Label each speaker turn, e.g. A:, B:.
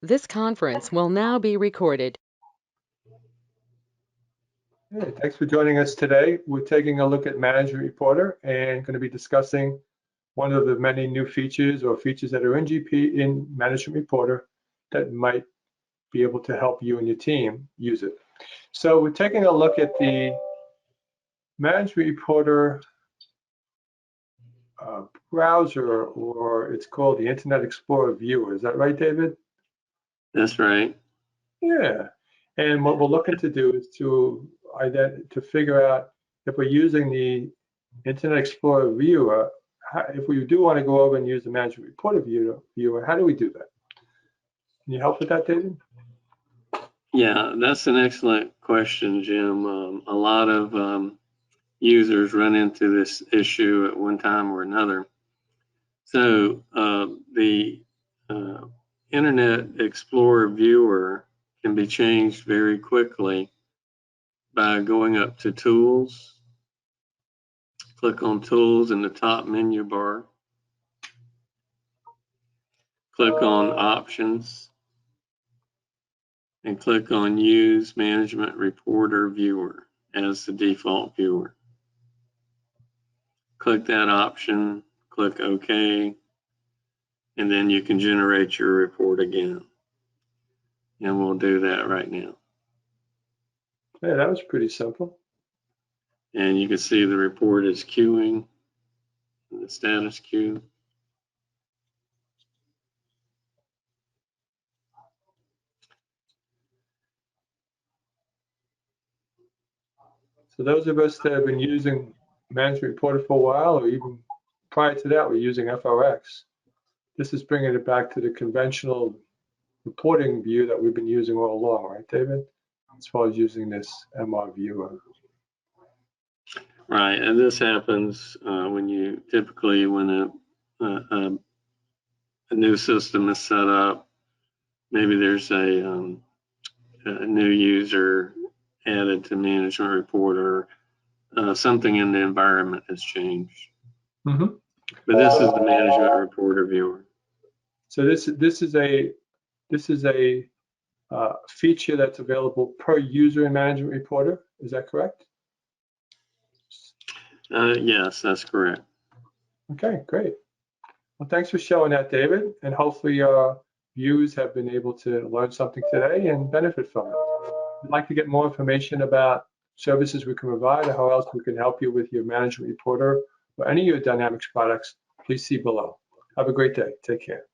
A: This conference will now be recorded.
B: Hey, thanks for joining us today. We're taking a look at Management Reporter and going to be discussing one of the many new features or features that are in GP in Management Reporter that might be able to help you and your team use it. So we're taking a look at the Management Reporter browser, or it's called the Internet Explorer Viewer. Is that right, David?
C: That's right.
B: Yeah. And what we're looking to do is to figure out if we're using the Internet Explorer Viewer, if we do want to go over and use the Management Reporter Viewer, how do we do that? Can you help with that, David?
C: Yeah, that's an excellent question, Jim. A lot of users run into this issue at one time or another. So the Internet Explorer Viewer can be changed very quickly by going up to Tools, click on Tools in the top menu bar, click on Options, and click on Use Management Reporter Viewer as the default viewer. Click that option, click OK, and then you can generate your report again. And we'll do that right now.
B: Yeah, that was pretty simple.
C: And you can see the report is queuing, the status queue.
B: So those of us that have been using Management Reporter for a while, or even prior to that, we're using FRX. This is bringing it back to the conventional reporting view that we've been using all along, right, David? As far as using this MR viewer.
C: Right, and this happens when a new system is set up. Maybe there's a new user added to Management Reporter. Something in the environment has changed.
B: Mm-hmm.
C: But this is the Management Reporter viewer.
B: So this is a feature that's available per user in Management Reporter. Is that correct?
C: Yes, that's correct.
B: Okay, great. Well, thanks for showing that, David. And hopefully our viewers have been able to learn something today and benefit from it. If you'd like to get more information about services we can provide or how else we can help you with your Management Reporter or any of your Dynamics products, please see below. Have a great day. Take care.